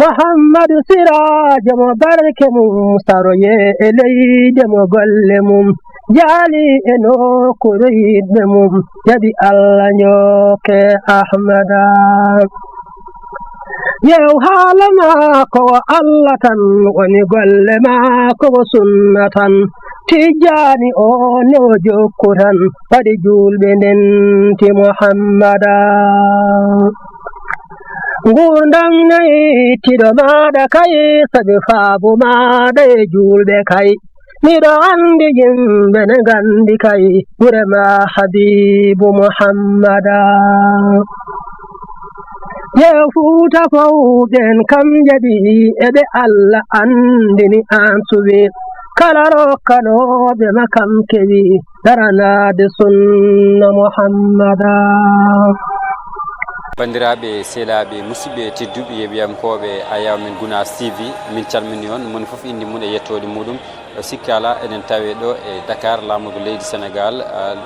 muhammadu sirajo mo barke mum saroye e leyde mo golle mum jaali e nokkure yiɗɓe mum jaɓi allah nyoke ahmada yew haala maako wo allah tan woni golle maako wo sunna tan tijjani o ne o jokku tan waɗi julɓe ndenti muhammada ngurdam nayi tiɗo maɗa kay sabi faabu maɗa e julɓe kay miɗo andi yimɓe ne gandi kay ɓurema habibu muhammada yew fuuta fawɗen kam jaɓi eɓe allah andini an suwi kala rokkanoɓe makam kewi daranade sunna muhammada bandiraɓe sehlaɓe musidɓe tedduɓe yeɓiyankoɓe ayaw men Gounass TV min calmini on moni foof indi mum e yettode muɗum sikki ala eɗen tawe ɗo e Dakar laamugo leydi Sénégal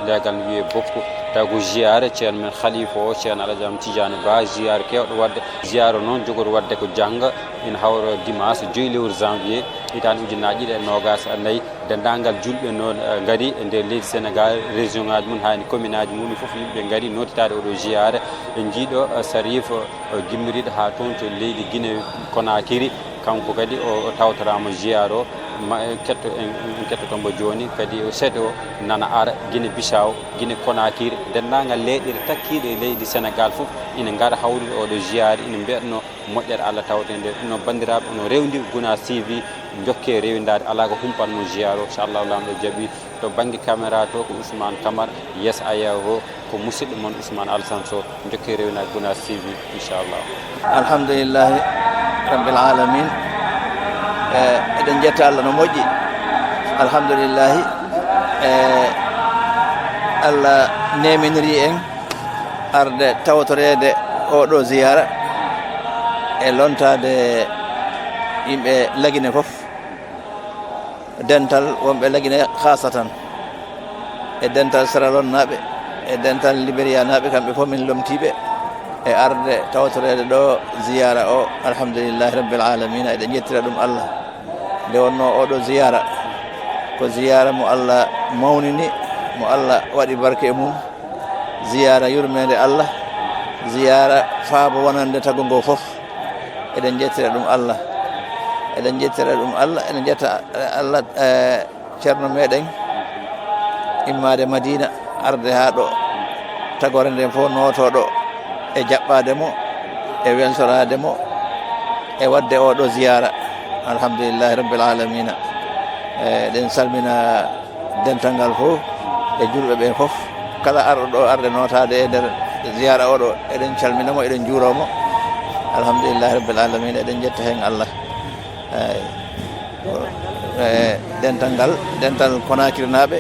leegal no wiye bokko taw ko jiyare ceerno men khalifa o ceerno Alhaji Tidiane Ba jiyare kewɗo wadde jiyare noon jogoto wadde ko jangga ina hawra dimanche 2 lewru janvier hitande ujunnaje ɗiɗi e nogas nayyi dendagal julɓe noon gaari e nder leydi Sénégal région ngaji mum hani commune aji mum foof yimɓe gaari notitade oɗo jiyare en jiiɗo Sarif gimmiriɗo ha toon to leydi Guinée Conakry kanko kadi o tawtorama jiyare o ketto en kettotombo joni kadi seeɗa o nana ara Guinée Bissau Guinée Conakry dendagal leyɗele takkiɗe e leydi Sénégal foof ina gaara hawrude oɗo jiyare ina mbiyaɗno moƴƴere Allah tawte nder ɗum noon bandiraɓe ono rewdi Gounass TV jokke rewindade ala ko humpanno jiyare o inchallahu lamɗo jaaɓi to banggue caméra to ko Ousmane Camara yes ayaw o ko musidɗo moon Ousmane Alassane Sow jokke rewindade Gounass TV inchallah alhamdulillahi rabbil alamin eɗen jetta Allah no moƴƴi alhamdulillahi Allah neminiri en arde tawtorede oɗo ziyara e lontade yimɓe lagine fof dental wonɓe lagine khasatan e dental Saralon naɓe e dental Libéria naɓe kamɓe fof min lomtiɓe e arde tawtorede ɗo ziyara o alhamdulillahi rabbil alamina eɗen jettira ɗum Allah nde wonno oɗo ziyara ko ziyara mo Allah mawnini mo Allah waɗi barke e mum ziyara yurmede Allah ziyara faabo wonande tago ngo fof eɗen jettira ɗum Allah eɗen jettira ɗum Allah eɗen jetta Allah ceerno meɗen immade Madina arde ha ɗo tagore nden fof notoɗo e jaɓɓademo e weltorademo e wadde oɗo ziyara alhamdulillahi rabbil alamina eɗen salmina dental ngal fof e julɓe ɓe fof kala arɗo ɗo arde notade e nder ziyara oɗo eɗen calminamo eɗen juuromo alhamdulillahi rabbil alamina eɗen jetta hen Allah dental ngal dental Conakry naɓe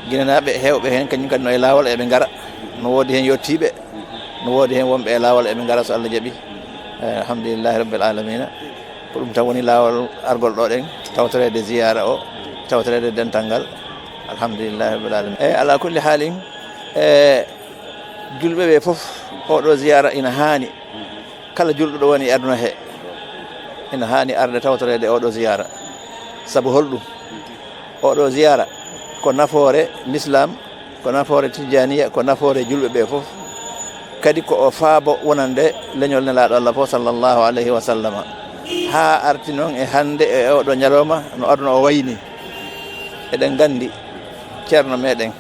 Guinée naɓe hewɓe hen kañum kadi no e lawol eɓe gara no wodi hen yettiɓe no wodi hen wonɓe e lawol eɓe gara so Allah jaaɓi alhamdulillahi rabbil alamina ko ɗum tan woni lawol argol ɗo ɗen tawtorede ziyara o tawtorede dental ngal alhamdulillahi rabbil alamina ala kulli haalin julɓe ɓe foof oɗo ziyara ina haani kala julɗo ɗo woni e aduna he ina haani arde tawtorede oɗo ziyara sabu holɗum oɗo ziyara ko nafoore l'islam ko nafoore tijaniya ko nafoore julɓe ɓe fof kadi ko o faabo wonande leñol nelaɗo Allah fof sallllahu alayhi wa sallama ha arti noon e hande e oɗo ñalawma no aduna o wayni eɗen gandi ceerno meɗen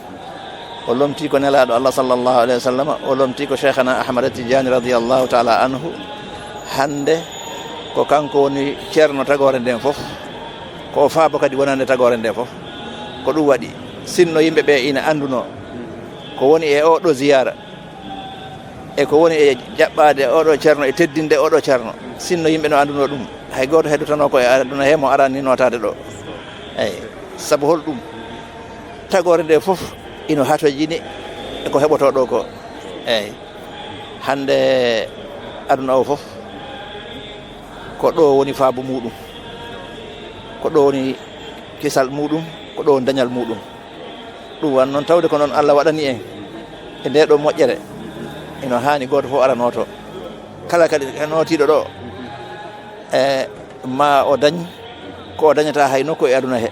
o lomti ko nelaɗo Allah sallllahu alayhi wa sallama o lomti ko cheikhana Ahmad Tidiane radiallahu taala anhu hande ko kanko woni ceerno tagore nden fof ko o faabo kadi wonande tagore nde fof ko ɗum waɗi sinno yimɓeɓe ina anduno ko woni e oɗo ziyara e ko woni e jaɓɓade oɗo ceerno e teddinde oɗo ceerno sinno yimɓe no anduno ɗum hay goto heddotano ko e aduna he mo arani notade ɗo eyyi saabu holɗum tagore nde fof ino hatojini e ko heɓoto ɗo ko eyyi hande aduna o fof ko ɗo woni faabu muɗum ko ɗo woni kisal muɗum ko ɗo dañal muɗum ɗum wan noon tawde ko noon Allah waɗani en e nde ɗo moƴƴere ino hani goto fof ara noto kala kadi notiɗo ɗo ma o dañ ko o dañata hay nokku e aduna he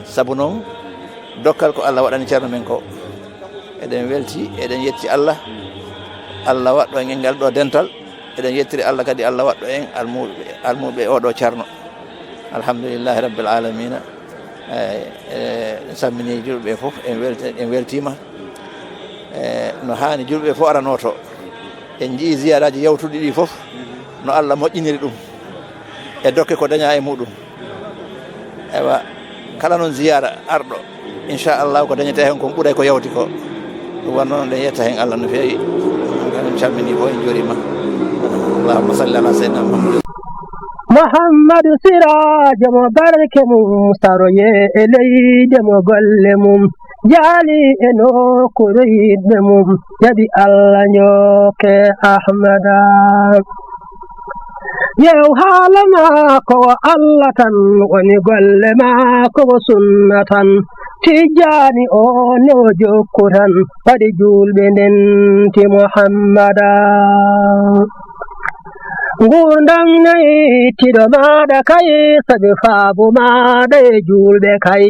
sabu noon dokkal ko Allah waɗani ceerno men ko eɗen welti eɗen yetti Allah Allah waɗɗo en ngal ɗo dental eɗen yettiri Allah kadi Allah waɗɗo en almuɓe oɗo ceerno alhamdulillahi rabbil alamina sammini julɓe fof en weltima no hani julɓe fof aranoto en jii ziyaraji yawtuɗi ɗi fof no Allah moƴƴiniri ɗum e dokke ko daña e muɗum ewa kala noon ziyara arɗo inchallah ko dañete hen kon ɓuuray ko yawti ko ɗum wonno noon ɗen yetta hen Allah no feewi en calmini fo en jorima allahumma salli ala sayyidina muhammad siraja mo barke mum saroye e leyde mo golle mum jaali e nokkure yiɗɓe mum jaɓi Allah nyoke ahmada yew haala maako o Allah tan woni golle maako o sunna tan tijjani o ne o jokku tan waɗi julɓe ndenti muhammada ngurdam nayi tiɗo maɗa kay sabi faabu maɗa e julɓe kay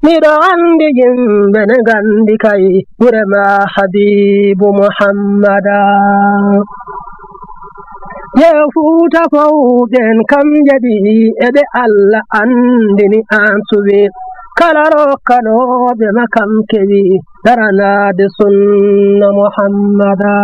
miɗo andi yimɓe ne gandi kay ɓurema habibu muhammada yew fuuta fawɗen kam jaɓi eɓe Allah andini an suwi kala rokkanoɓe ma kam kewi daranade sunna muhammada